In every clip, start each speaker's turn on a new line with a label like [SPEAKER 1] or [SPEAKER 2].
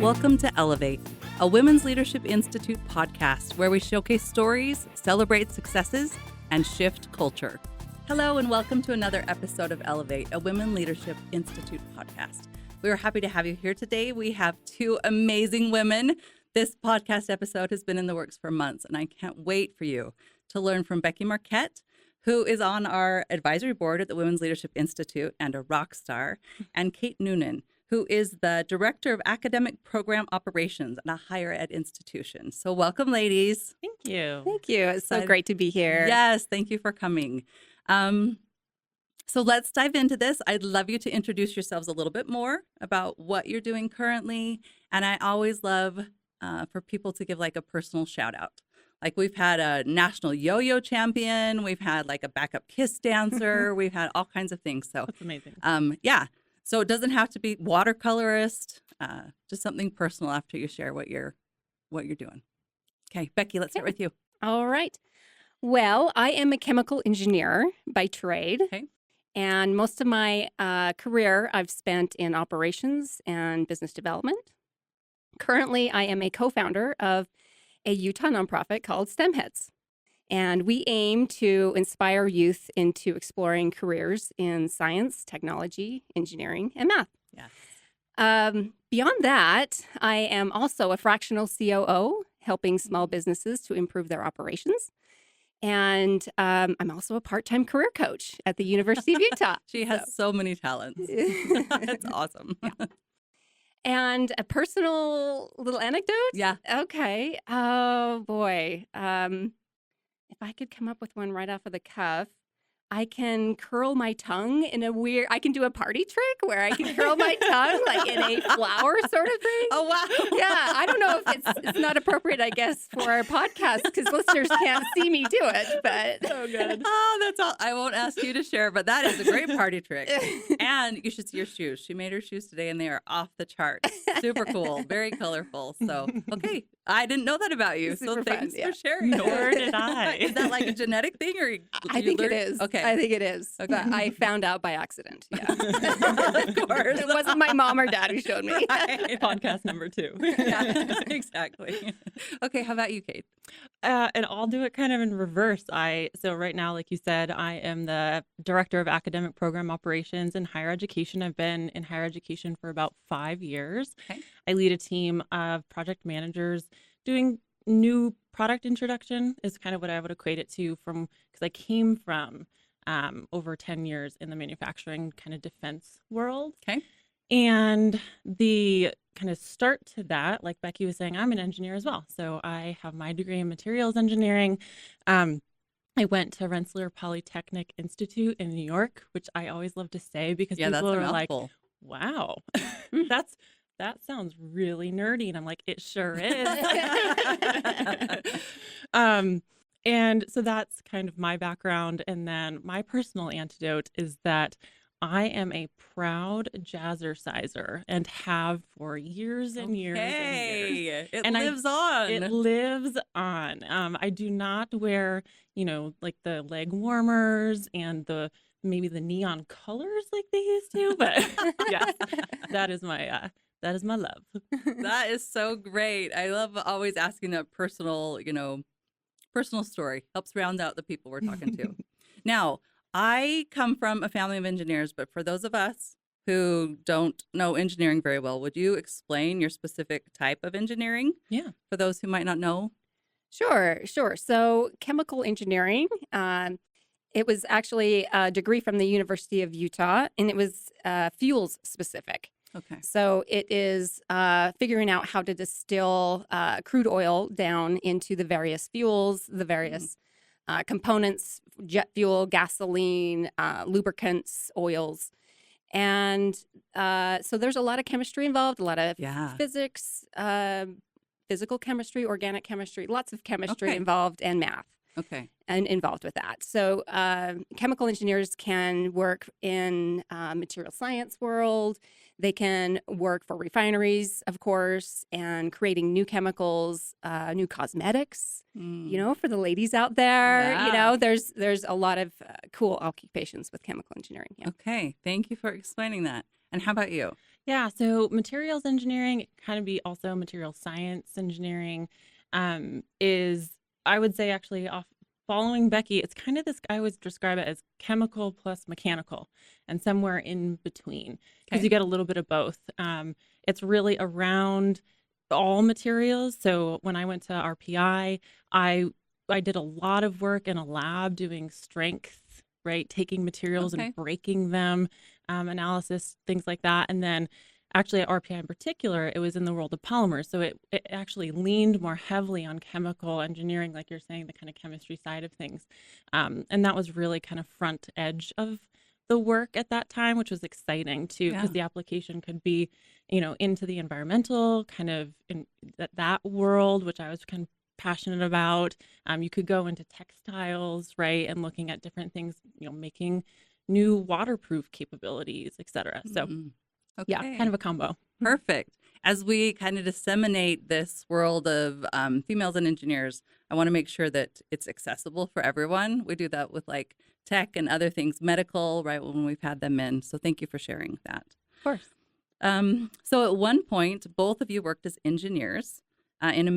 [SPEAKER 1] Welcome to Elevate, a Women's Leadership Institute podcast where we showcase stories, celebrate successes, and shift culture. Hello, and welcome to another episode of Elevate, a Women Leadership Institute podcast. We are happy to have you here today. We have two amazing women. This podcast episode has been in the works for months, and I can't wait for you to learn from Becky Marquette, who is on our advisory board at the Women's Leadership Institute and a rock star, and Kate Noonan, who is the Director of Academic Program Operations at a higher ed institution. So welcome, ladies.
[SPEAKER 2] Thank you.
[SPEAKER 3] Thank you. It's so great to be here.
[SPEAKER 1] Yes, thank you for coming. So let's dive into this. I'd love you to introduce yourselves a little bit more about what you're doing currently. And I always love for people to give like a personal shout out. Like we've had a national yo-yo champion. We've had like a backup kiss dancer. We've had all kinds of things. So
[SPEAKER 2] That's amazing.
[SPEAKER 1] Yeah. So it doesn't have to be watercolorist, just something personal after you share what you're doing. Okay, Becky, let's start with you.
[SPEAKER 3] All right. Well, I am a chemical engineer by trade.
[SPEAKER 1] Okay.
[SPEAKER 3] And most of my career I've spent in operations and business development. Currently, I am a co-founder of a Utah nonprofit called STEMheads. And we aim to inspire youth into exploring careers in science, technology, engineering, and math.
[SPEAKER 1] Yes.
[SPEAKER 3] Beyond that, I am also a fractional COO, helping small businesses to improve their operations. And I'm also a part-time career coach at the University of Utah.
[SPEAKER 1] She has so many talents. It's awesome.
[SPEAKER 3] Yeah. And a personal little anecdote?
[SPEAKER 1] Yeah.
[SPEAKER 3] Okay. Oh, boy. If I could come up with one right off of the cuff, I can curl my tongue in I can do a party trick where I can curl my tongue like in a flower sort of thing.
[SPEAKER 1] Oh, wow.
[SPEAKER 3] Yeah, I don't know if it's not appropriate, I guess, for our podcast because listeners can't see me do it, but.
[SPEAKER 1] So good. Oh, that's all. I won't ask you to share, but that is a great party trick. And you should see your shoes. She made her shoes today and they are off the charts. Super cool. Very colorful. So, okay. I didn't know that about you.
[SPEAKER 3] Super
[SPEAKER 1] so thanks
[SPEAKER 3] fun, yeah.
[SPEAKER 1] for sharing.
[SPEAKER 2] Nor did I.
[SPEAKER 1] Is that like a genetic thing or
[SPEAKER 3] I think it is.
[SPEAKER 1] Okay.
[SPEAKER 3] I think it is.
[SPEAKER 1] Okay.
[SPEAKER 3] But I found out by accident. Yeah.
[SPEAKER 1] Of course.
[SPEAKER 3] It wasn't my mom or dad who showed me.
[SPEAKER 1] Right.
[SPEAKER 2] Podcast number 2.
[SPEAKER 1] Yeah, exactly. Okay, how about you, Kate?
[SPEAKER 2] And I'll do it kind of in reverse. So right now, like you said, I am the Director of Academic Program Operations in higher education. I've been in higher education for about 5 years.
[SPEAKER 1] Okay.
[SPEAKER 2] I lead a team of project managers doing new product introduction is kind of what I would equate it to because I came from over 10 years in the manufacturing kind of defense world.
[SPEAKER 1] Okay.
[SPEAKER 2] And the kind of start to that, like Becky was saying, I'm an engineer as well. So I have my degree in materials engineering. I went to Rensselaer Polytechnic Institute in New York, which I always love to say because
[SPEAKER 1] Yeah, that's
[SPEAKER 2] people
[SPEAKER 1] a
[SPEAKER 2] are like,
[SPEAKER 1] mouthful.
[SPEAKER 2] wow, that sounds really nerdy. And I'm like, it sure is. And so that's kind of my background. And then my personal antidote is that I am a proud jazzerciser and have for years and years and years.
[SPEAKER 1] It
[SPEAKER 2] And
[SPEAKER 1] lives on.
[SPEAKER 2] It lives on. I do not wear, like the leg warmers and maybe the neon colors like they used to, but yes, that is my love.
[SPEAKER 1] That is so great. I love always asking a personal story. Helps round out the people we're talking to. Now, I come from a family of engineers, but for those of us who don't know engineering very well, would you explain your specific type of engineering?
[SPEAKER 2] Yeah.
[SPEAKER 1] For those who might not know?
[SPEAKER 3] Sure. So chemical engineering, it was actually a degree from the University of Utah, and it was fuels specific.
[SPEAKER 1] Okay.
[SPEAKER 3] So it is figuring out how to distill crude oil down into the various fuels, the various components, jet fuel, gasoline, lubricants, oils. And so there's a lot of chemistry involved, a lot of physics, physical chemistry, organic chemistry, lots of chemistry involved, and math.
[SPEAKER 1] Okay.
[SPEAKER 3] And involved with that. So chemical engineers can work in material science world. They can work for refineries, of course, and creating new chemicals, new cosmetics, for the ladies out there.
[SPEAKER 1] Yeah.
[SPEAKER 3] There's a lot of cool occupations with chemical engineering. Yeah.
[SPEAKER 1] Okay. Thank you for explaining that. And how about you?
[SPEAKER 2] Yeah, so materials engineering, it can kind of be also material science engineering, is I would say actually off following Becky, it's kind of this I always describe it as chemical plus mechanical and somewhere in between because
[SPEAKER 1] Okay.
[SPEAKER 2] you get a little bit of both. It's really around all materials. So when I went to RPI, I did a lot of work in a lab doing strength, right? Taking materials and
[SPEAKER 1] Okay.
[SPEAKER 2] breaking them, analysis, things like that. And then actually at RPI in particular, it was in the world of polymers. So it actually leaned more heavily on chemical engineering, like you're saying, the kind of chemistry side of things. And that was really kind of front edge of the work at that time, which was exciting too,
[SPEAKER 1] Yeah.
[SPEAKER 2] because the application could be, into the environmental kind of in that world, which I was kind of passionate about. You could go into textiles, right, and looking at different things, making new waterproof capabilities, et cetera. So
[SPEAKER 1] Mm.
[SPEAKER 2] yeah,
[SPEAKER 1] Okay.
[SPEAKER 2] kind of a combo.
[SPEAKER 1] Perfect. As we kind of disseminate this world of females and engineers, I want to make sure that it's accessible for everyone. We do that with like tech and other things, medical, right, when we've had them in. So thank you for sharing that.
[SPEAKER 2] Of course.
[SPEAKER 1] So at one point, both of you worked as engineers in a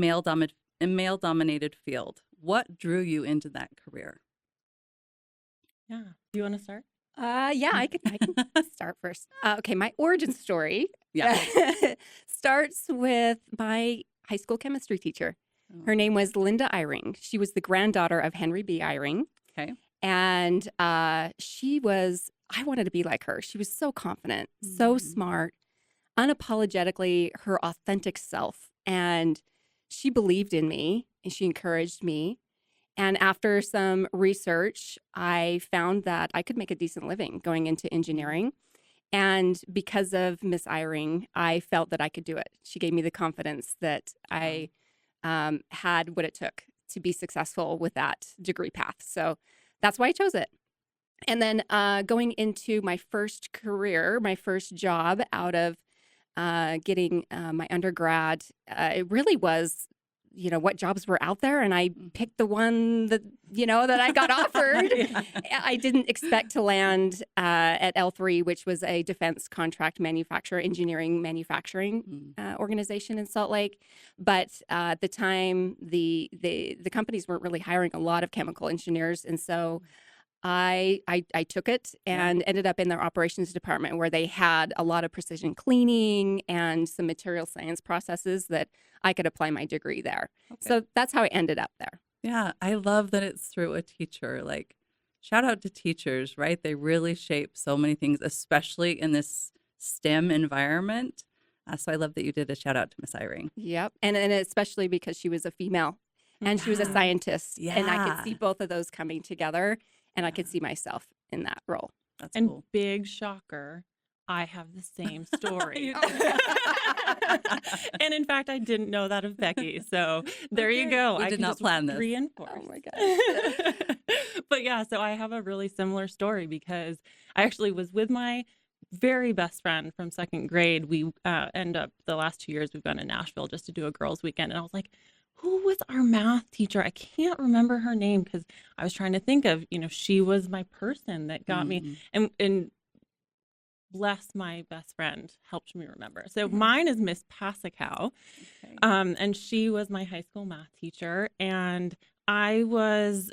[SPEAKER 1] male-dominated field. What drew you into that career?
[SPEAKER 2] Yeah. Do you want to start?
[SPEAKER 3] Yeah, I can start first. Okay, my origin story
[SPEAKER 1] Yeah.
[SPEAKER 3] starts with my high school chemistry teacher. Her name was Linda Eyring. She was the granddaughter of Henry B. Eyring.
[SPEAKER 1] Okay.
[SPEAKER 3] And I wanted to be like her. She was so confident, so
[SPEAKER 1] Mhm.
[SPEAKER 3] smart, unapologetically her authentic self. And she believed in me and she encouraged me. And after some research, I found that I could make a decent living going into engineering. And because of Miss Eyring, I felt that I could do it. She gave me the confidence that I had what it took to be successful with that degree path. So that's why I chose it. And then going into my first career, my first job out of getting my undergrad, it really was, what jobs were out there. And I picked the one that, that I got offered.
[SPEAKER 1] Yeah.
[SPEAKER 3] I didn't expect to land at L3, which was a defense contract manufacturer, engineering manufacturing organization in Salt Lake. But at the time, the companies weren't really hiring a lot of chemical engineers. And so I took it and ended up in their operations department where they had a lot of precision cleaning and some material science processes that I could apply my degree there.
[SPEAKER 1] Okay.
[SPEAKER 3] So that's how I ended up there.
[SPEAKER 1] Yeah, I love that it's through a teacher. Like, shout out to teachers, right? They really shape so many things, especially in this STEM environment. So I love that you did a shout out to Miss Eyring.
[SPEAKER 3] Yep. And especially because she was a female and she was a
[SPEAKER 1] Yeah.
[SPEAKER 3] scientist. And I could see
[SPEAKER 1] Yeah.
[SPEAKER 3] both of those coming together and I could see myself in that role.
[SPEAKER 1] That's
[SPEAKER 2] And
[SPEAKER 1] cool.
[SPEAKER 2] big shocker, I have the same story.
[SPEAKER 1] You
[SPEAKER 2] And in fact, I didn't know that of Becky. So there you
[SPEAKER 1] Okay.
[SPEAKER 2] go.
[SPEAKER 1] We
[SPEAKER 2] I
[SPEAKER 1] did
[SPEAKER 2] can
[SPEAKER 1] not
[SPEAKER 2] just
[SPEAKER 1] plan this.
[SPEAKER 2] Reinforce.
[SPEAKER 3] Oh my gosh.
[SPEAKER 2] But yeah, so I have a really similar story because I actually was with my very best friend from second grade. We end up the last 2 years we've gone to Nashville just to do a girls' weekend. And I was like, who was our math teacher? I can't remember her name because I was trying to think of, she was my person that got me. And bless my best friend helped me remember. So mine is Miss Pasikow.
[SPEAKER 1] Okay.
[SPEAKER 2] And she was my high school math teacher. And I was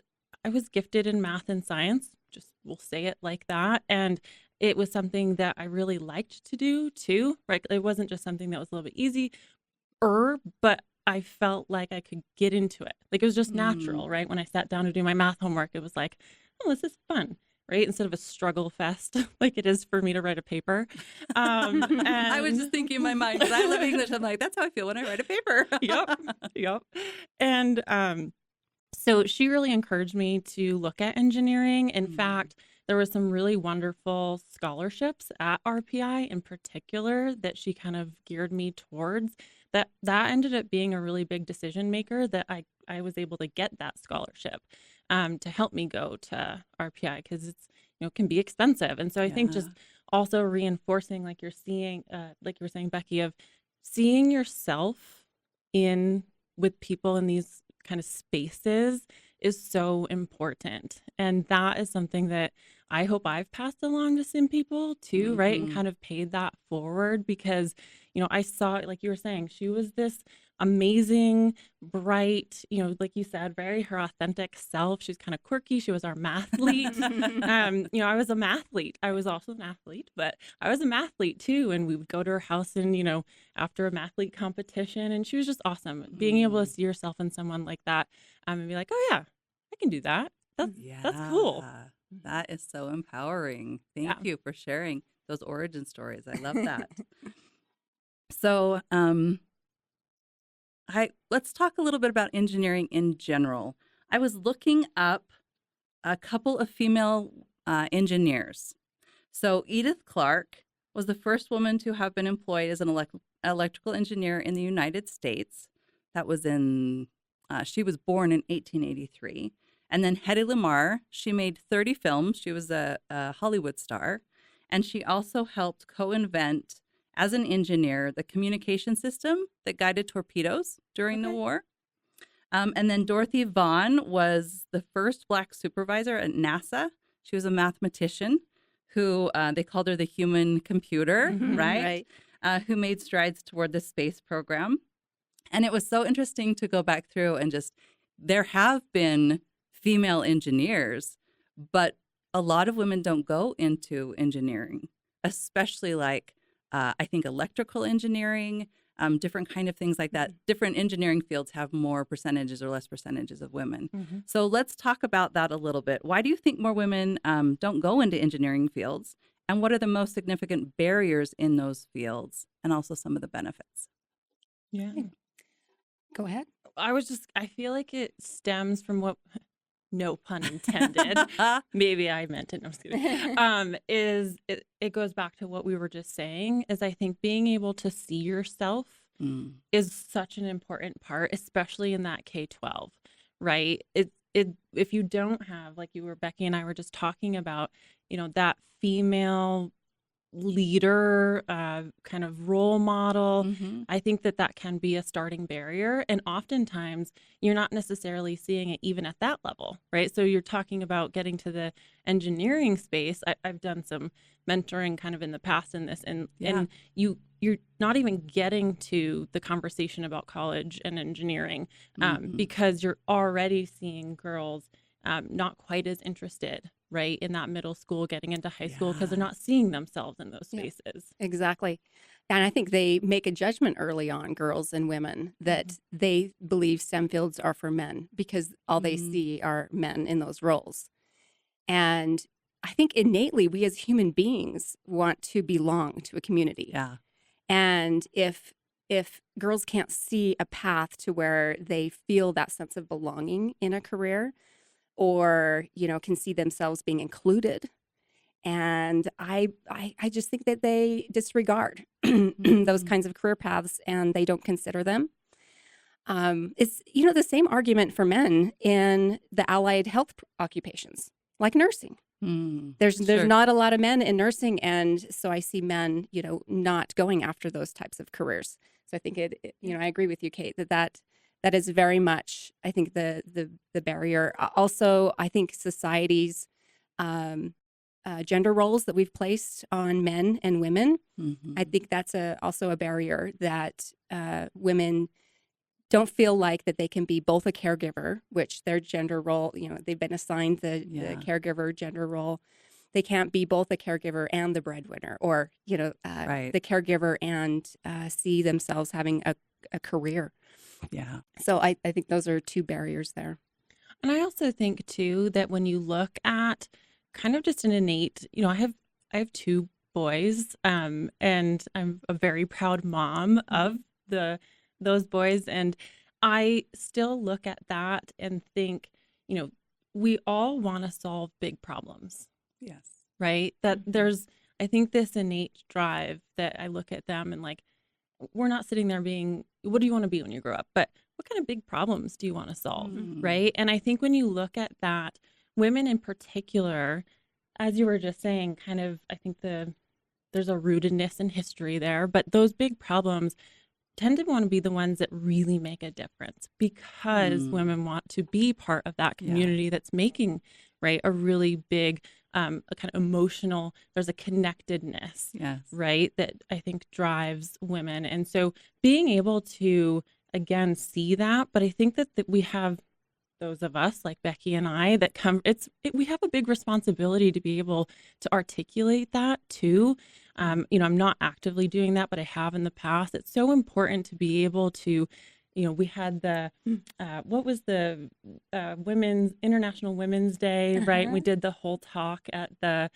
[SPEAKER 2] gifted in math and science, just we'll say it like that. And it was something that I really liked to do too, right? It wasn't just something that was a little bit easy, but I felt like I could get into it. Like it was just natural, right? When I sat down to do my math homework, it was like, oh, this is fun, right? Instead of a struggle fest like it is for me to write a paper.
[SPEAKER 1] I was
[SPEAKER 2] and-
[SPEAKER 1] just thinking in my mind, because I love English. I'm like, that's how I feel when I write a paper.
[SPEAKER 2] Yep. And so she really encouraged me to look at engineering. In fact, there was some really wonderful scholarships at RPI in particular that she kind of geared me towards. That ended up being a really big decision maker that I was able to get that scholarship to help me go to RPI because it's can be expensive. And so I think just also reinforcing like you're seeing like you were saying, Becky, of seeing yourself with people in these kind of spaces is so important. And that is something that I hope I've passed along to some people too, right? And
[SPEAKER 1] Mhm.
[SPEAKER 2] kind of paid that forward because, I saw, like you were saying, she was this amazing, bright, like you said, very her authentic self. She's kind of quirky. She was our mathlete. I was a mathlete. I was also an athlete, but I was a mathlete too. And we would go to her house and, after a mathlete competition, and she was just awesome. Being able to see yourself in someone like that, and be like, oh yeah, I can do that. That's cool.
[SPEAKER 1] Yeah, that is so empowering. Thank
[SPEAKER 2] Yeah.
[SPEAKER 1] you for sharing those origin stories. I love that. So, let's talk a little bit about engineering in general. I was looking up a couple of female engineers. So Edith Clark was the first woman to have been employed as an electrical engineer in the United States. That was she was born in 1883. And then Hedy Lamarr, she made 30 films. She was a Hollywood star. And she also helped co-invent, as an engineer, the communication system that guided torpedoes during the war. And then Dorothy Vaughan was the first Black supervisor at NASA. She was a mathematician who they called her the human computer, right? Who made strides toward the space program. And it was so interesting to go back through and there have been female engineers, but a lot of women don't go into engineering, especially I think electrical engineering, different kind of things like that. Different engineering fields have more percentages or less percentages of women. So let's talk about that a little bit. Why do you think more women don't go into engineering fields? And what are the most significant barriers in those fields, and also some of the benefits?
[SPEAKER 2] Yeah.
[SPEAKER 3] Go ahead.
[SPEAKER 2] I feel like it stems from what, no pun intended, maybe I meant it, no, I'm just kidding, it goes back to what we were just saying, is I think being able to see yourself is such an important part, especially in that K-12, right? If you don't have, like Becky and I were just talking about, that female leader, kind of role model, I think that can be a starting barrier. And oftentimes you're not necessarily seeing it even at that level, right? So you're talking about getting to the engineering space. I've done some mentoring kind of in the past in this, and you're not even getting to the conversation about college and engineering, because you're already seeing girls not quite as interested, right, in that middle school, getting into high school, because they're not seeing themselves in those spaces.
[SPEAKER 3] Exactly. And I think they make a judgment early on, girls and women, that they believe STEM fields are for men because all they see are men in those roles. And I think innately we as human beings want to belong to a community.
[SPEAKER 1] Yeah.
[SPEAKER 3] And if girls can't see a path to where they feel that sense of belonging in a career, or can see themselves being included, and I just think that they disregard those kinds of career paths, and they don't consider them. It's the same argument for men in the allied health occupations like nursing. There's not a lot of men in nursing, and so I see men not going after those types of careers. So I think I agree with you, Kate, that is very much, I think, the barrier. Also, I think society's gender roles that we've placed on men and women, I think that's also a barrier, that women don't feel like that they can be both a caregiver, which their gender role, they've been assigned the caregiver gender role. They can't be both a caregiver and the breadwinner, or, the caregiver and see themselves having a career.
[SPEAKER 1] Yeah.
[SPEAKER 3] So I think those are two barriers there.
[SPEAKER 2] And I also think too that when you look at kind of just an innate, I have two boys, and I'm a very proud mom of those boys, and I still look at that and think, we all want to solve big problems.
[SPEAKER 1] Yes.
[SPEAKER 2] Right? That there's, I think, this innate drive that I look at them and like, we're not sitting there being, what do you want to be when you grow up? But what kind of big problems do you want to solve? Right? And I think when you look at that, women in particular, as you were just saying, kind of, I think there's a rootedness in history there, but those big problems tend to want to be the ones that really make a difference, because women want to be part of that community that's making, right, a really big a kind of emotional, there's a connectedness,
[SPEAKER 1] Yes.
[SPEAKER 2] right, that I think drives women. And so being able to, again, see that, but I think that we have those of us like Becky and I that we have a big responsibility to be able to articulate that too. I'm not actively doing that, but I have in the past. It's so important to be able to, we had what was the International Women's Day, right? We did the whole talk at the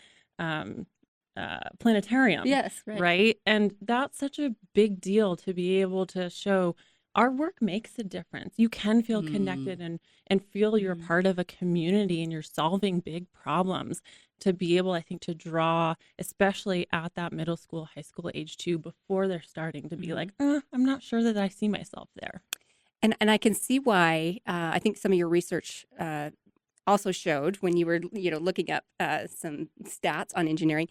[SPEAKER 2] planetarium.
[SPEAKER 3] Yes,
[SPEAKER 2] right. And that's such a big deal to be able to show our work makes a difference. You can feel connected and feel you're part of a community and you're solving big problems. To be able, I think, to draw, especially at that middle school, high school age too, before they're starting to be like, I'm not sure that I see myself there.
[SPEAKER 3] And I can see why. I think some of your research also showed when you were looking up some stats on engineering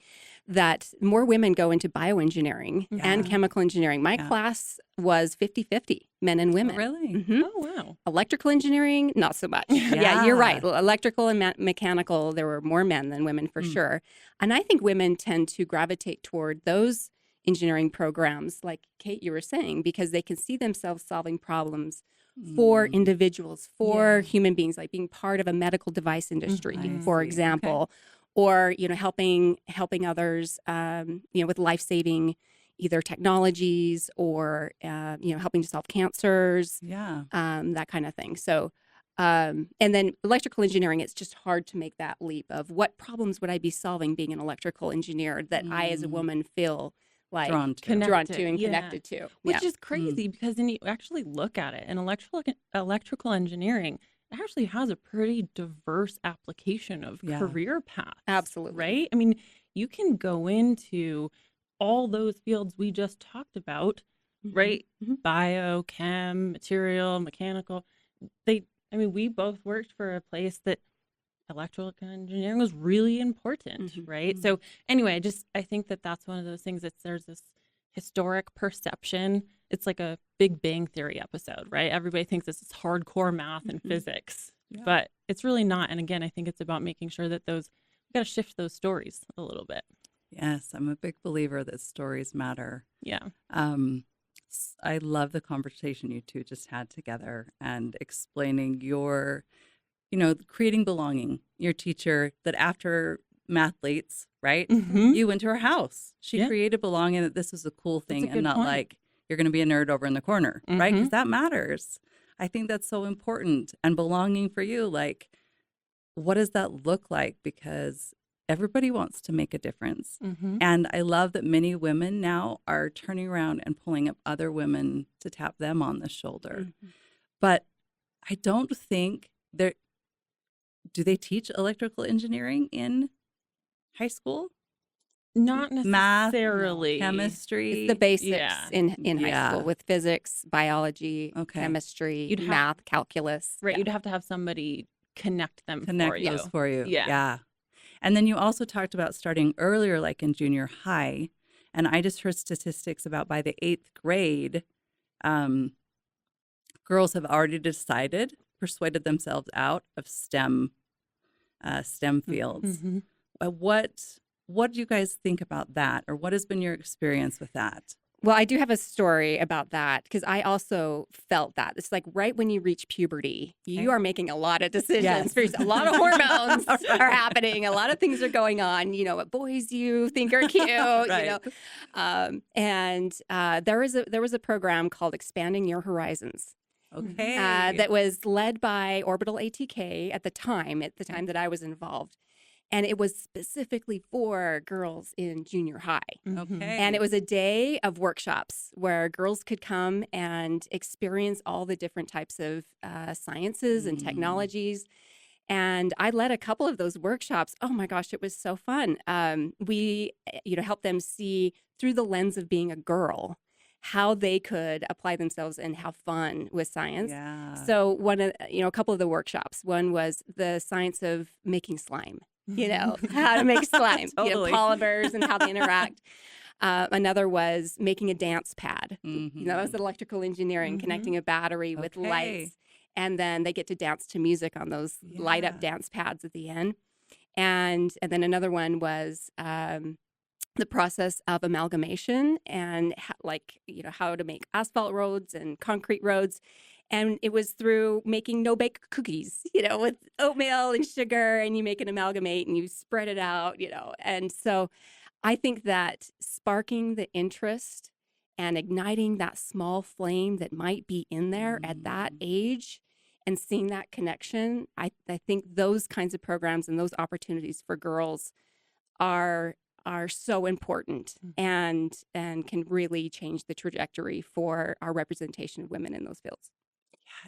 [SPEAKER 3] that more women go into bioengineering and chemical engineering. My class was 50-50, men and women.
[SPEAKER 1] Oh, really?
[SPEAKER 3] Mm-hmm.
[SPEAKER 2] Oh, wow.
[SPEAKER 3] Electrical engineering, not so much. Yeah, you're right. Electrical and mechanical, there were more men than women for sure. And I think women tend to gravitate toward those engineering programs, like Kate, you were saying, because they can see themselves solving problems for individuals, for human beings, like being part of a medical device industry, for example, or helping others, with life-saving either technologies or helping to solve cancers, that kind of thing. So, and then electrical engineering, it's just hard to make that leap of what problems would I be solving being an electrical engineer that I, as a woman, feel like
[SPEAKER 1] drawn to
[SPEAKER 3] and connected to.
[SPEAKER 2] Which is crazy because then you actually look at it, and electrical engineering actually has a pretty diverse application of career paths.
[SPEAKER 3] Absolutely.
[SPEAKER 2] Right? I mean, you can go into all those fields we just talked about, right? Bio, chem, material, mechanical. We both worked for a place that electrical engineering was really important, right? So anyway, I think that that's one of those things that there's this historic perception. It's like a Big Bang Theory episode, right? Everybody thinks this is hardcore math and physics, but it's really not. And again, I think it's about making sure that we got to shift those stories a little bit.
[SPEAKER 1] Yes, I'm a big believer that stories matter.
[SPEAKER 2] Yeah.
[SPEAKER 1] I love the conversation you two just had together and explaining your creating belonging. Your teacher that after mathletes, right? You went to her house. She created belonging, that this was a cool thing and not like you're going to be a nerd over in the corner, right? Because that matters. I think that's so important. And belonging for you, like, what does that look like? Because everybody wants to make a difference. And I love that many women now are turning around and pulling up other women to tap them on the shoulder. But I don't think do they teach electrical engineering in high school?
[SPEAKER 2] Not
[SPEAKER 1] Math,
[SPEAKER 2] necessarily.
[SPEAKER 1] chemistry.
[SPEAKER 3] It's the basics in high school with physics, biology, chemistry, math, calculus.
[SPEAKER 2] Right. You'd have to have somebody connect those
[SPEAKER 1] for you.
[SPEAKER 2] Yeah.
[SPEAKER 1] And then you also talked about starting earlier, like in junior high. And I just heard statistics about by the 8th grade, girls have already persuaded themselves out of STEM fields. What do you guys think about that? Or what has been your experience with that?
[SPEAKER 3] Well, I do have a story about that because I also felt that. It's like right when you reach puberty, you are making a lot of decisions. There's a lot of hormones are happening. A lot of things are going on, what boys you think are cute, and there was a program called Expanding Your Horizons. That was led by Orbital ATK at the time that I was involved. And it was specifically for girls in junior high. And it was a day of workshops where girls could come and experience all the different types of sciences and technologies. And I led a couple of those workshops. Oh my gosh, it was so fun. We, helped them see through the lens of being a girl how they could apply themselves and have fun with science. So a couple of the workshops, one was the science of making slime. How to make slime, polymers and how they interact. Another was making a dance pad. That was electrical engineering, connecting a battery with lights. And then they get to dance to music on those light up dance pads at the end. And then another one was the process of amalgamation and how to make asphalt roads and concrete roads. And it was through making no-bake cookies, with oatmeal and sugar, and you make an amalgamate and you spread it out, And so I think that sparking the interest and igniting that small flame that might be in there at that age and seeing that connection, I think those kinds of programs and those opportunities for girls are so important and can really change the trajectory for our representation of women in those fields.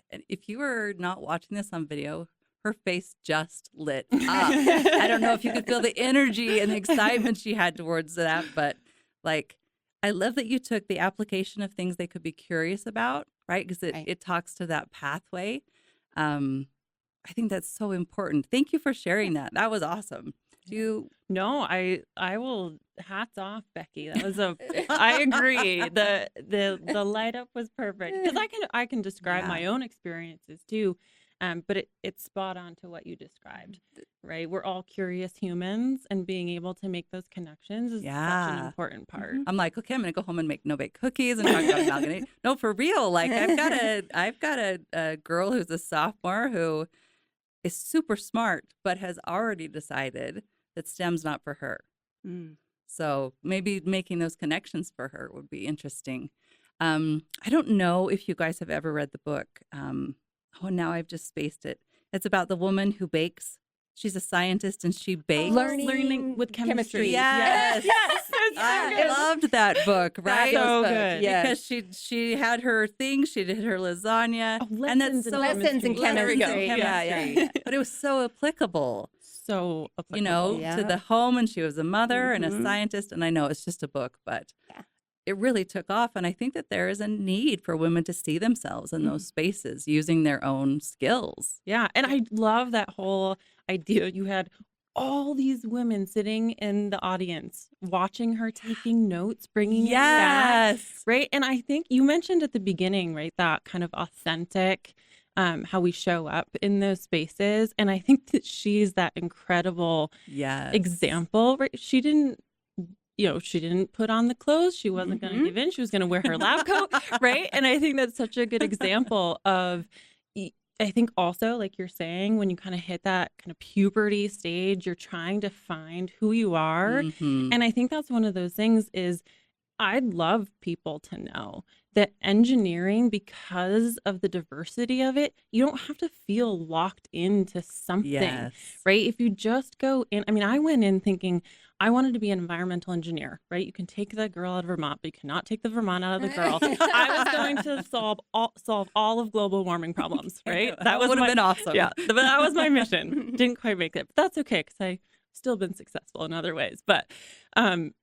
[SPEAKER 1] And if you were not watching this on video, her face just lit up. I don't know if you could feel the energy and the excitement she had towards that, but I love that you took the application of things they could be curious about, right? Because it talks to that pathway. I think that's so important. Thank you for sharing that. That was awesome.
[SPEAKER 2] No, I will hats off, Becky. That was I agree. The light up was perfect because I can describe my own experiences too. But it's spot on to what you described, right? We're all curious humans, and being able to make those connections is such an important part.
[SPEAKER 1] I'm like, okay, I'm gonna go home and make no-bake cookies and talk about amalgamate. No, for real. I've got a girl who's a sophomore who is super smart, but has already decided that STEM's not for her. So maybe making those connections for her would be interesting. I don't know if you guys have ever read the book. Now I've just spaced it. It's about the woman who bakes. She's a scientist and she bakes.
[SPEAKER 2] Learning with chemistry.
[SPEAKER 1] Yes. I loved that book, right?
[SPEAKER 2] So good.
[SPEAKER 1] Because she had her thing, she did her lasagna.
[SPEAKER 3] And that's lessons in chemistry.
[SPEAKER 1] Yeah. But it was so applicable.
[SPEAKER 2] So applicable.
[SPEAKER 1] To the home, and she was a mother and a scientist. And I know it's just a book, but it really took off. And I think that there is a need for women to see themselves in those spaces using their own skills.
[SPEAKER 2] Yeah. And I love that whole idea. You had all these women sitting in the audience, watching her, taking notes, bringing it back. Right. And I think you mentioned at the beginning, right, that kind of authentic, how we show up in those spaces. And I think that she's that incredible example, right? She didn't put on the clothes. She wasn't going to give in. She was going to wear her lab coat, right? And I think that's such a good example of, I think also, like you're saying, when you kind of hit that kind of puberty stage, you're trying to find who you are. And I think that's one of those things is I'd love people to know that engineering, because of the diversity of it, you don't have to feel locked into something, right? If you just go in, I went in thinking I wanted to be an environmental engineer, right? You can take the girl out of Vermont, but you cannot take the Vermont out of the girl. I was going to solve all of global warming problems, right?
[SPEAKER 1] That would have been awesome.
[SPEAKER 2] Yeah, but that was my mission. Didn't quite make it, but that's okay because I've still been successful in other ways. But and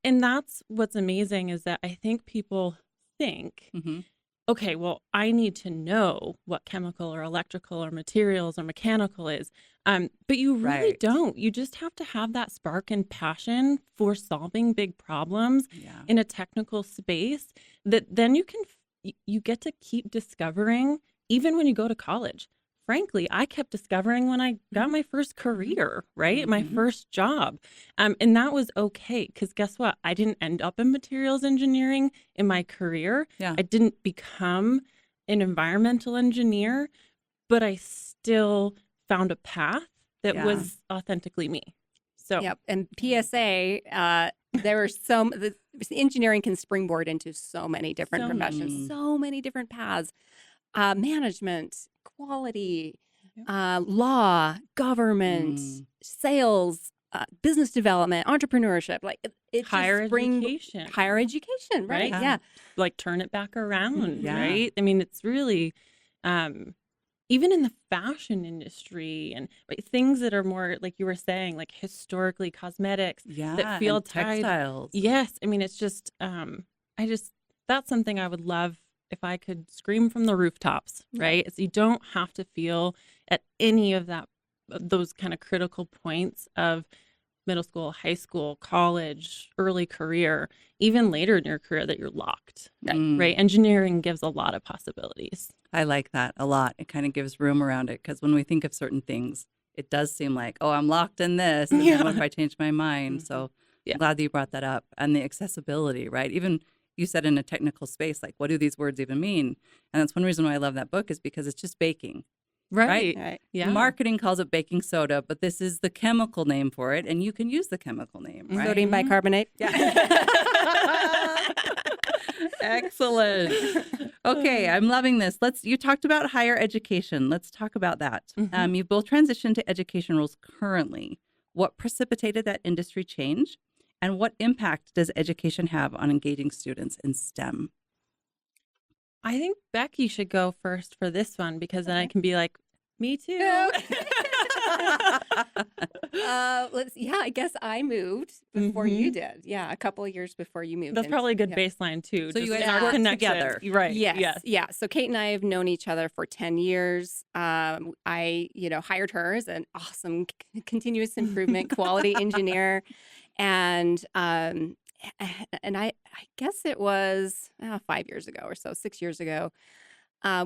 [SPEAKER 2] that's what's amazing is that I think people think, okay, well, I need to know what chemical or electrical or materials or mechanical is. But you really don't. You just have to have that spark and passion for solving big problems in a technical space that then you get to keep discovering even when you go to college. Frankly, I kept discovering when I got my first career, right? My first job. And that was okay because guess what? I didn't end up in materials engineering in my career. I didn't become an environmental engineer, but I still found a path that was authentically me. So
[SPEAKER 3] and PSA, there are the engineering can springboard into so many different professions, so many different paths, management, quality, law, government, sales, business development, entrepreneurship,
[SPEAKER 2] higher
[SPEAKER 3] education, right? Yeah.
[SPEAKER 2] Like turn it back around, right? It's really, even in the fashion industry and things that are more, like you were saying, like historically cosmetics that feel tied.
[SPEAKER 1] Textiles.
[SPEAKER 2] Yes. It's just, that's something I would love if I could scream from the rooftops, right? It's, you don't have to feel at any of those kind of critical points of middle school, high school, college, early career, even later in your career that you're locked, right? Engineering gives a lot of possibilities.
[SPEAKER 1] I like that a lot. It kind of gives room around it because when we think of certain things, it does seem like, oh, I'm locked in this. And then what if I change my mind? So
[SPEAKER 2] Yeah.
[SPEAKER 1] I'm glad that you brought that up. And the accessibility, right? Even you said in a technical space, like, what do these words even mean? And that's one reason why I love that book is because it's just baking.
[SPEAKER 2] Right.
[SPEAKER 3] Right.
[SPEAKER 2] Yeah.
[SPEAKER 1] Marketing calls it baking soda, but this is the chemical name for it. And you can use the chemical name, right?
[SPEAKER 3] Sodium bicarbonate.
[SPEAKER 1] Yeah. Excellent. Okay, I'm loving this. You talked about higher education. Let's talk about that.
[SPEAKER 2] Mhm.
[SPEAKER 1] You've both transitioned to education roles currently. What precipitated that industry change? And what impact does education have on engaging students in STEM?
[SPEAKER 2] I think Becky should go first for this one because then I can be like, me too.
[SPEAKER 3] I guess I moved before you
[SPEAKER 2] Mhm.
[SPEAKER 3] did. Yeah, a couple of years before you moved.
[SPEAKER 2] That's
[SPEAKER 3] And-
[SPEAKER 2] probably a good
[SPEAKER 3] yeah.
[SPEAKER 2] baseline too.
[SPEAKER 1] So you
[SPEAKER 2] just
[SPEAKER 1] guys
[SPEAKER 2] our
[SPEAKER 1] work
[SPEAKER 2] connection.
[SPEAKER 1] together.
[SPEAKER 2] Right.
[SPEAKER 3] Yes.
[SPEAKER 2] Yes.
[SPEAKER 3] Yeah. So Kate and I have known each other for 10 years. I, hired her as an awesome continuous improvement quality engineer. And I guess it was 5 years ago or so, 6 years ago.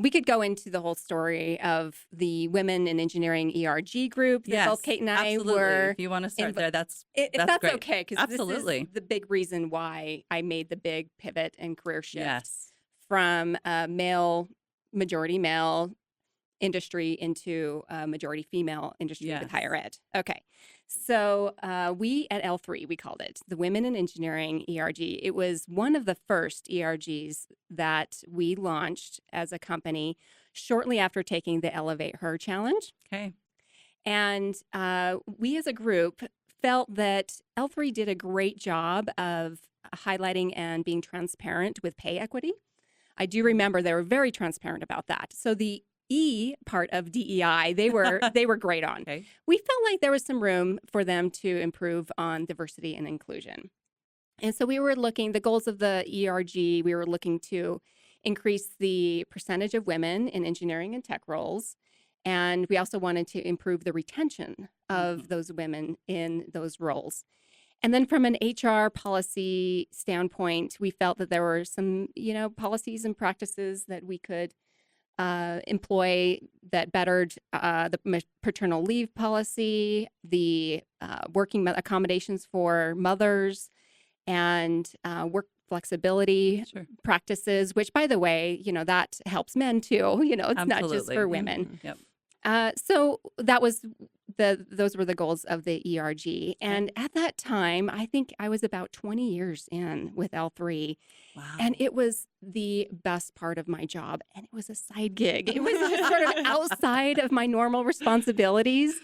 [SPEAKER 3] We could go into the whole story of the Women in Engineering ERG group that
[SPEAKER 1] Yes,
[SPEAKER 3] both Kate and I
[SPEAKER 1] absolutely.
[SPEAKER 3] were.
[SPEAKER 1] If you want to start there,
[SPEAKER 3] If
[SPEAKER 1] that's
[SPEAKER 3] that's
[SPEAKER 1] great.
[SPEAKER 3] okay, because this
[SPEAKER 1] Absolutely.
[SPEAKER 3] is the big reason why I made the big pivot and career shift
[SPEAKER 1] Yes.
[SPEAKER 3] from majority male industry into a majority female industry
[SPEAKER 1] Yes.
[SPEAKER 3] with higher ed. Okay. So we at L3, we called it the Women in Engineering ERG. It was one of the first ERGs that we launched as a company shortly after taking the Elevate Her challenge.
[SPEAKER 1] Okay.
[SPEAKER 3] And we as a group felt that L3 did a great job of highlighting and being transparent with pay equity. I do remember they were very transparent about that. So the E part of DEI, they were great on.
[SPEAKER 1] Okay.
[SPEAKER 3] We felt like there was some room for them to improve on diversity and inclusion. And so we were looking, the goals of the ERG, we were looking to increase the percentage of women in engineering and tech roles. And we also wanted to improve the retention of those women in those roles. And then from an HR policy standpoint, we felt that there were some, policies and practices that we could employ that bettered the paternal leave policy, the working accommodations for mothers, and work flexibility
[SPEAKER 1] Sure.
[SPEAKER 3] practices, which, by the way, that helps men too. It's not just
[SPEAKER 1] Absolutely.
[SPEAKER 3] for women.
[SPEAKER 2] Mhm.
[SPEAKER 1] Yep.
[SPEAKER 3] So that was those were the goals of the ERG. And at that time, I think I was about 20 years in with L3.
[SPEAKER 1] Wow.
[SPEAKER 3] And it was the best part of my job. And it was a side gig. It was sort of outside of my normal responsibilities.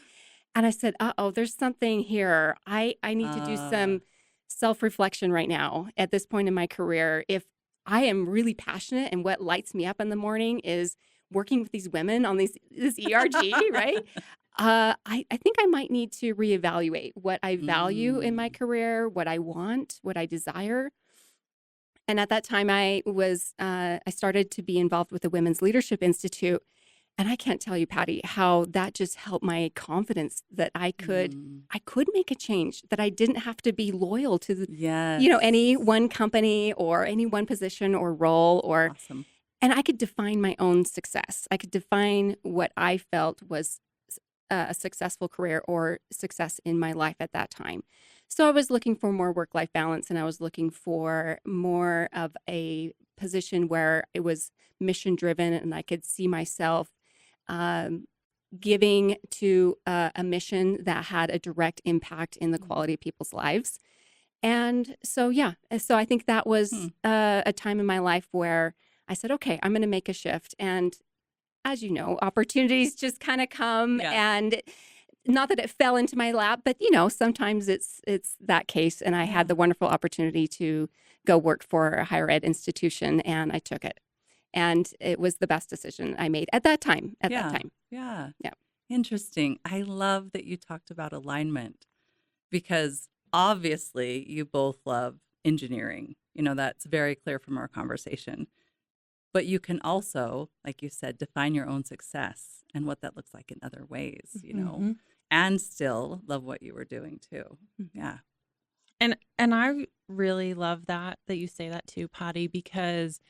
[SPEAKER 3] And I said, there's something here. I need to do some self-reflection right now at this point in my career. If I am really passionate and what lights me up in the morning is working with these women on this ERG, right? I think I might need to reevaluate what I value in my career, what I want, what I desire. And at that time, I started to be involved with the Women's Leadership Institute. And I can't tell you, Patty, how that just helped my confidence that I could make a change, that I didn't have to be loyal to any one company or any one position or role
[SPEAKER 1] Awesome.
[SPEAKER 3] and I could define my own success. I could define what I felt was a successful career or success in my life at that time. So I was looking for more work-life balance, and I was looking for more of a position where it was mission-driven and I could see myself giving to a mission that had a direct impact in the quality of people's lives. And so, I think that was a time in my life where I said, okay, I'm going to make a shift. And as you know, opportunities just kind of come and not that it fell into my lap, but sometimes it's that case. And I had the wonderful opportunity to go work for a higher ed institution, and I took it. And it was the best decision I made at that time.
[SPEAKER 1] Yeah.
[SPEAKER 3] Yeah.
[SPEAKER 1] Interesting. I love that you talked about alignment because obviously you both love engineering. That's very clear from our conversation. But you can also, like you said, define your own success and what that looks like in other ways, and still love what you were doing too. Yeah.
[SPEAKER 2] And I really love that you say that too, Patty, because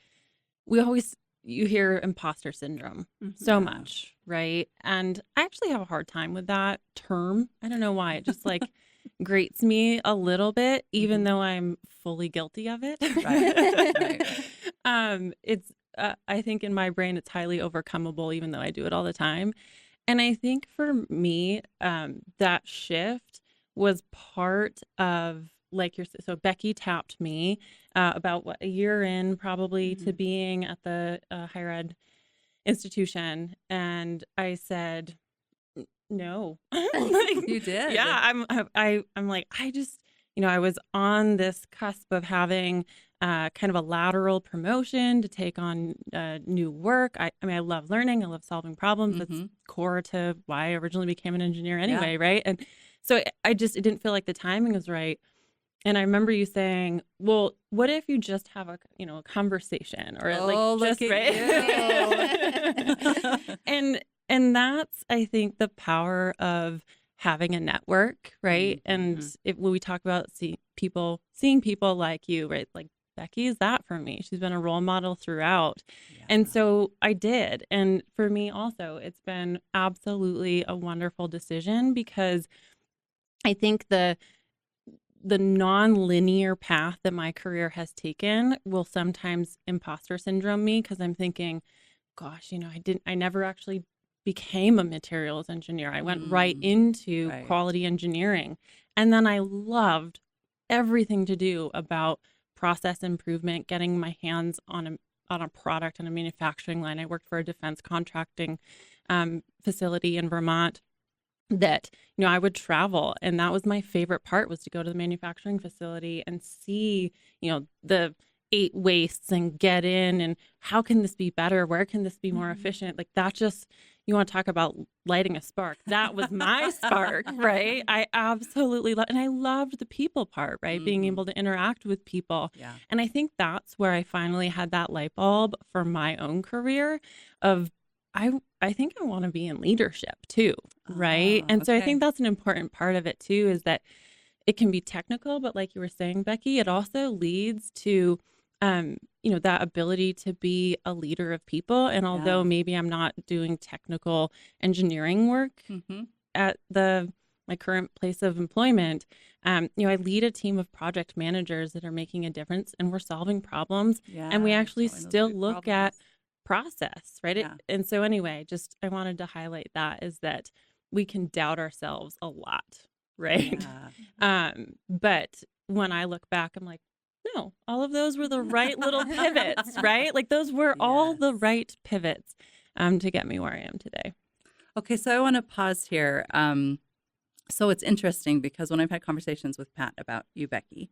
[SPEAKER 2] we always you hear imposter syndrome so
[SPEAKER 1] Yeah.
[SPEAKER 2] much, right? And I actually have a hard time with that term. I don't know why. It just like grates me a little bit, even though I'm fully guilty of it.
[SPEAKER 1] Right.
[SPEAKER 2] It's I think in my brain it's highly overcomable, even though I do it all the time. And I think for me, that shift was part of like so Becky tapped me about a year in probably to being at the higher ed institution, and I said no. Like,
[SPEAKER 1] You did.
[SPEAKER 2] yeah, I'm like I just I was on this cusp of having kind of a lateral promotion to take on new work. I mean, I love learning. I love solving problems. That's core to why I originally became an engineer anyway, right? And so it didn't feel like the timing was right. And I remember you saying, "Well, what if you just have a a conversation or like just right?" and that's I think the power of having a network, right? And when we talk about seeing people like you, right? Like Becky is that for me. She's been a role model throughout.
[SPEAKER 1] Yeah.
[SPEAKER 2] And so I did. And for me also, it's been absolutely a wonderful decision because I think the non-linear path that my career has taken will sometimes imposter syndrome me because I'm thinking, gosh, I never actually became a materials engineer. I went right into quality engineering. And then I loved everything to do about process improvement, getting my hands on a product and a manufacturing line. I worked for a defense contracting facility in Vermont that I would travel, and that was my favorite part, was to go to the manufacturing facility and see the 8 wastes and get in and how can this be better, where can this be more efficient, like that. Just, you want to talk about lighting a spark, that was my spark. Right, I absolutely loved, and I loved the people part, right, being able to interact with people. And I think that's where I finally had that light bulb for my own career of I think I want to be in leadership too, right? And so I think that's an important part of it too, is that it can be technical, but like you were saying, Becky, it also leads to that ability to be a leader of people. And although maybe I'm not doing technical engineering work at my current place of employment, I lead a team of project managers that are making a difference, and we're solving problems, and we actually still look at process, right? And so anyway, just I wanted to highlight that, is that we can doubt ourselves a lot, right? But when I look back, I'm like, no, all of those were the right little pivots, right? Like those were all the right pivots to get me where I am today.
[SPEAKER 1] Okay, so I want to pause here. So it's interesting because when I've had conversations with Pat about you, Becky,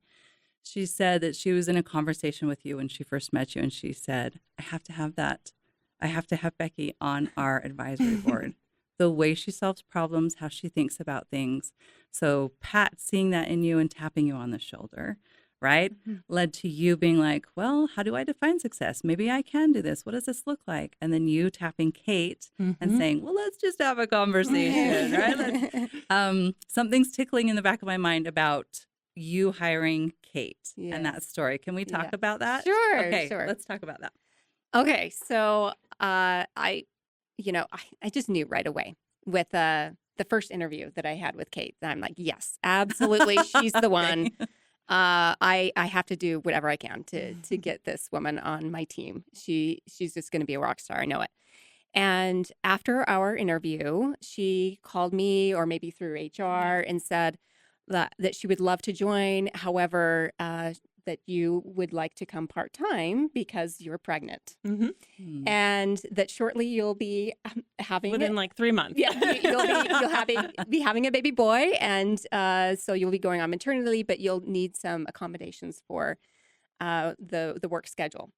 [SPEAKER 1] she said that she was in a conversation with you when she first met you, and she said, I have to have that. I have to have Becky on our advisory board. The way she solves problems, how she thinks about things. So Pat seeing that in you and tapping you on the shoulder, right, led to you being like, well, how do I define success? Maybe I can do this. What does this look like? And then you tapping Kate and saying, well, let's just have a conversation, right? Something's tickling in the back of my mind about you hiring Kate and that story. Can we talk about that?
[SPEAKER 3] Sure.
[SPEAKER 1] Okay,
[SPEAKER 3] sure.
[SPEAKER 1] let's talk about that.
[SPEAKER 3] Okay, so I just knew right away with the first interview that I had with Kate that I'm like, yes, absolutely, she's the one. I have to do whatever I can to get this woman on my team. She's just going to be a rock star. I know it. And after our interview, she called me, or maybe through HR, and said that she would love to join. However, that you would like to come part-time because you're pregnant, and that shortly you'll be having
[SPEAKER 2] within like 3 months.
[SPEAKER 3] Yeah, you'll be having a baby boy, and so you'll be going on maternity leave, but you'll need some accommodations for the work schedule.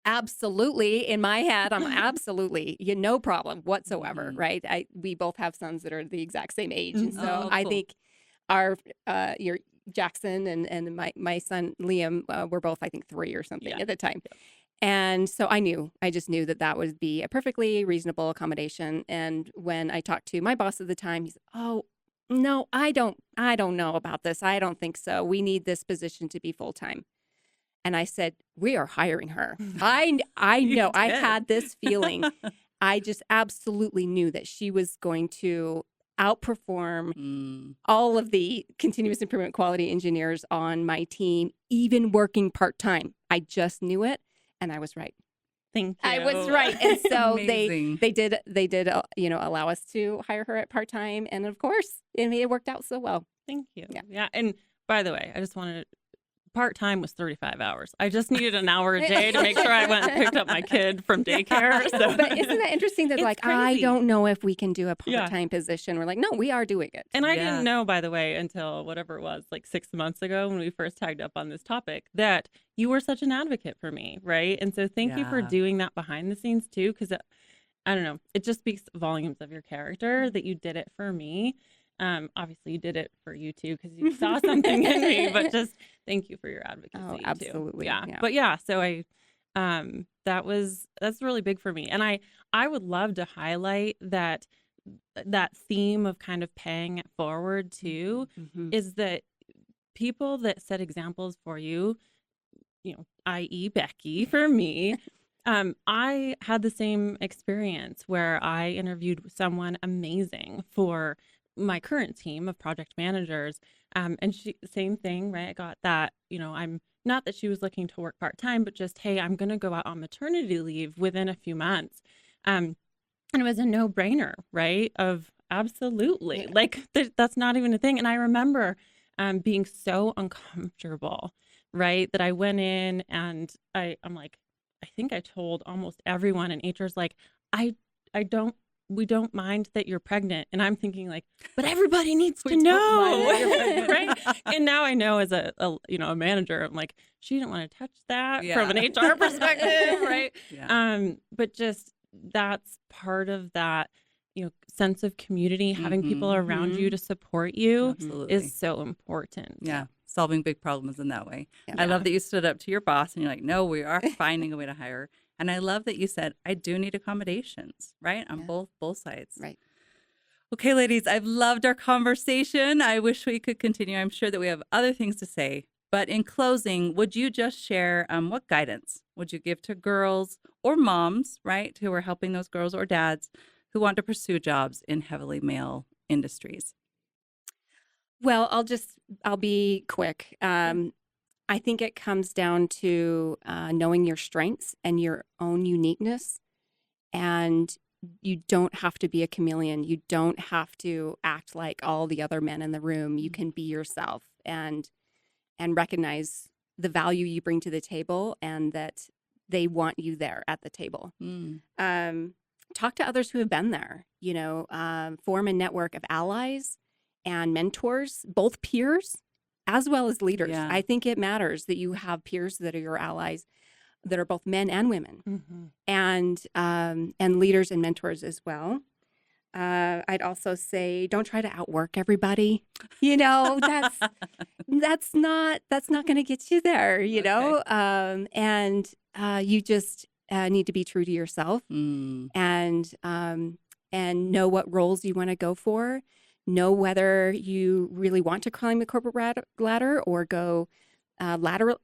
[SPEAKER 3] Absolutely, in my head, I'm absolutely no problem whatsoever. Right? We both have sons that are the exact same age, and so I think your Jackson and my son Liam were both, I think, 3 or something at the time. And so I just knew that would be a perfectly reasonable accommodation. And when I talked to my boss at the time, he said, oh, no, I don't know about this. I don't think so. We need this position to be full-time. And I said, we are hiring her. I
[SPEAKER 1] You
[SPEAKER 3] know. I
[SPEAKER 1] did.
[SPEAKER 3] had this feeling. I just absolutely knew that she was going to outperform
[SPEAKER 1] Mm.
[SPEAKER 3] all of the continuous improvement quality engineers on my team, even working part-time. I just knew it, and I was right.
[SPEAKER 2] Thank you.
[SPEAKER 3] I was right. And so
[SPEAKER 1] Amazing.
[SPEAKER 3] they did allow us to hire her at part-time, and of course, it worked out so well.
[SPEAKER 2] Thank you.
[SPEAKER 3] Yeah.
[SPEAKER 2] Yeah. And by the way, I just wanted part-time was 35 hours. I just needed an hour a day to make sure I went and picked up my kid from daycare. So.
[SPEAKER 3] But isn't that interesting that
[SPEAKER 2] It's
[SPEAKER 3] like,
[SPEAKER 2] crazy.
[SPEAKER 3] I don't know if we can do a
[SPEAKER 2] Yeah.
[SPEAKER 3] part-time position. We're like, no, we are doing it.
[SPEAKER 2] And I
[SPEAKER 1] Yeah.
[SPEAKER 2] didn't know, by the way, until whatever it was, like 6 months ago when we first tagged up on this topic, that you were such an advocate for me, right? And so thank you for
[SPEAKER 1] Yeah.
[SPEAKER 2] doing that behind the scenes too, because I don't know, it just speaks volumes of your character that you did it for me. Obviously, you did it for you too because you saw something in me, but just thank you for your advocacy.
[SPEAKER 3] Oh,
[SPEAKER 2] too.
[SPEAKER 3] absolutely.
[SPEAKER 2] Yeah.
[SPEAKER 3] Yeah.
[SPEAKER 2] But yeah, so that's really big for me, and I would love to highlight that theme of kind of paying it forward too
[SPEAKER 3] Mhm.
[SPEAKER 2] is that people that set examples for you, i.e. Becky, for me, I had the same experience where I interviewed someone amazing for my current team of project managers. And she, same thing, right? I got that, I'm not that she was looking to work part-time, but just, hey, I'm going to go out on maternity leave within a few months. And it was a no-brainer, right? Of absolutely,
[SPEAKER 3] Yeah.
[SPEAKER 2] like that's not even a thing. And I remember being so uncomfortable, right? That I went in and I'm like, I think I told almost everyone, and HR's like, we don't mind that you're pregnant. And I'm thinking like, but everybody needs to
[SPEAKER 1] We don't mind
[SPEAKER 2] know,
[SPEAKER 1] that you're pregnant.
[SPEAKER 2] right? And now I know as a manager, I'm like, she didn't want to touch that from an
[SPEAKER 1] Yeah.
[SPEAKER 2] HR perspective, right?
[SPEAKER 1] Yeah.
[SPEAKER 2] But just that's part of that, sense of community, having people
[SPEAKER 1] Mhm.
[SPEAKER 2] around you to support you
[SPEAKER 1] Absolutely.
[SPEAKER 2] is so important.
[SPEAKER 1] Yeah. Solving big problems in that way.
[SPEAKER 3] Yeah.
[SPEAKER 1] I love that you stood up to your boss and you're like, no, we are finding a way to hire. And I love that you said, I do need accommodations, right? On
[SPEAKER 3] Yeah.
[SPEAKER 1] both sides.
[SPEAKER 3] Right.
[SPEAKER 1] Okay, ladies, I've loved our conversation. I wish we could continue. I'm sure that we have other things to say. But in closing, would you just share what guidance would you give to girls or moms, right, who are helping those girls or dads who want to pursue jobs in heavily male industries?
[SPEAKER 3] Well, I'll be quick. I think it comes down to knowing your strengths and your own uniqueness. And you don't have to be a chameleon. You don't have to act like all the other men in the room. You can be yourself and recognize the value you bring to the table and that they want you there at the table. Talk to others who have been there, form a network of allies and mentors, both peers as well as leaders.
[SPEAKER 1] Yeah.
[SPEAKER 3] I think it matters that you have peers that are your allies that are both men and women, and leaders and mentors as well. I'd also say don't try to outwork everybody. That's not going to get you there. And you just need to be true to yourself and know what roles you want to go for. Know whether you really want to climb the corporate ladder or go lateral.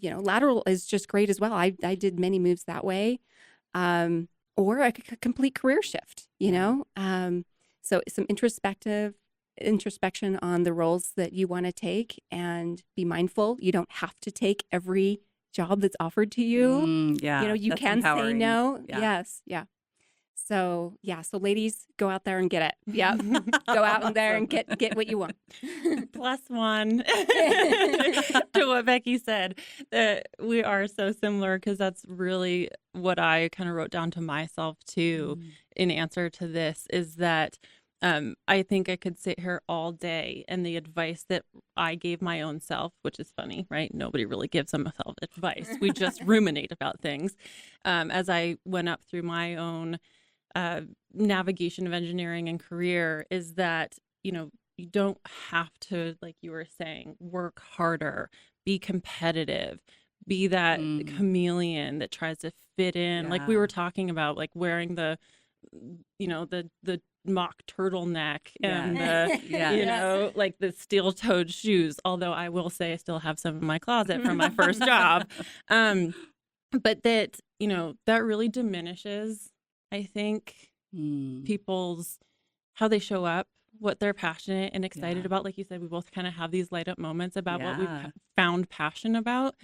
[SPEAKER 3] Lateral is just great as well. I did many moves that way, or a complete career shift. So some introspection on the roles that you want to take, and be mindful. You don't have to take every job that's offered to you.
[SPEAKER 1] Yeah,
[SPEAKER 3] You
[SPEAKER 1] that's
[SPEAKER 3] can say
[SPEAKER 1] empowering.
[SPEAKER 3] no.
[SPEAKER 1] Yeah.
[SPEAKER 3] Yes. Yeah. So ladies, go out there and get it. Yeah. Go out in there and get what you want.
[SPEAKER 2] Plus one to what Becky said, that we are so similar, because that's really what I kind of wrote down to myself too in answer to this, is that I think I could sit here all day, and the advice that I gave my own self, which is funny, right? Nobody really gives themselves advice. We just ruminate about things. As I went up through my own navigation of engineering and career, is that, you don't have to, like you were saying, work harder, be competitive, be that chameleon that tries to fit in. Like we
[SPEAKER 1] Yeah.
[SPEAKER 2] were talking about, like wearing the mock turtleneck and
[SPEAKER 1] Yeah.
[SPEAKER 2] you know, like the steel-toed shoes, although I will say I still have some in my closet from my first job. But that, you know, that really diminishes, I think, people's how they show up, what they're passionate and excited about. Like you said, we both kind of have these light up moments about what we've found passion about.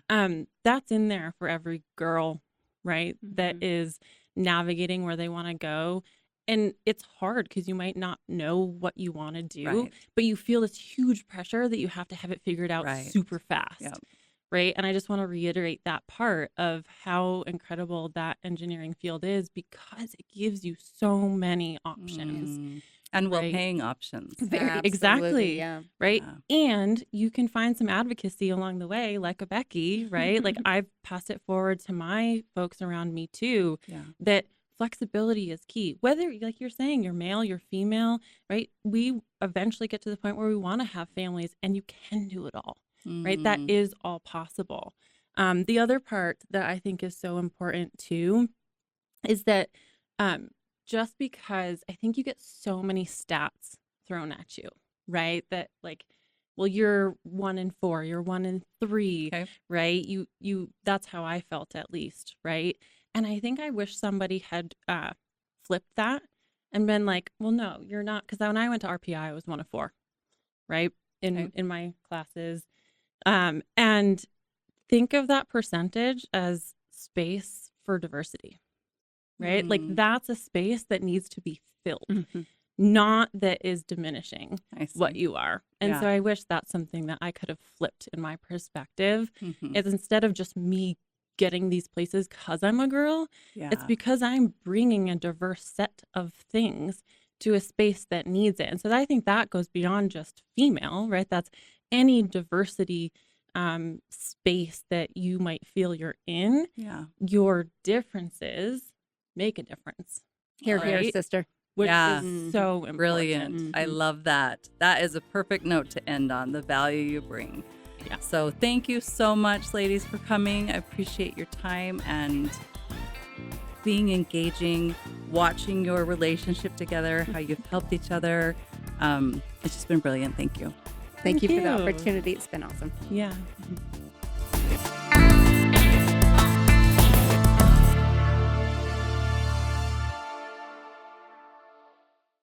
[SPEAKER 2] That's in there for every girl, right? That is navigating where they want to go. And it's hard because you might not know what you want to do, but you feel this huge pressure that you have to have it figured out super fast. Right. And I just want to reiterate that part of how incredible that engineering field is, because it gives you so many options.
[SPEAKER 1] And well-paying options.
[SPEAKER 2] Exactly.
[SPEAKER 3] Yeah.
[SPEAKER 2] Right. And you can find some advocacy along the way, like a Becky, right? Like I've passed it forward to my folks around me too, that flexibility is key. Whether, like you're saying, you're male, you're female, right? We eventually get to the point where we want to have families, and you can do it all, right? That is all possible. The other part that I think is so important too is that just because I think you get so many stats thrown at you, right? That like, well, you're 1 in 4, you're 1 in 3, right? You that's how I felt, at least, right? And I think I wish somebody had flipped that and been like, well, no, you're not. Because when I went to RPI, I was 1 of 4, right? In my classes. And think of that percentage as space for diversity, right? Like that's a space that needs to be filled, not that is diminishing what you are. And so I wish that's something that I could have flipped in my perspective, is instead of just me getting these places because I'm a girl, it's because I'm bringing a diverse set of things to a space that needs it. And so I think that goes beyond just female, right? That's any diversity space that you might feel you're in. Your differences make a difference.
[SPEAKER 3] Here, sister.
[SPEAKER 2] Which is so important.
[SPEAKER 1] Brilliant. I love that. That is a perfect note to end on, the value you bring. So thank you so much, ladies, for coming. I appreciate your time and being engaging, watching your relationship together, how you've helped each other. It's just been brilliant. Thank you.
[SPEAKER 3] Thank you for the opportunity. It's been awesome.
[SPEAKER 2] Yeah.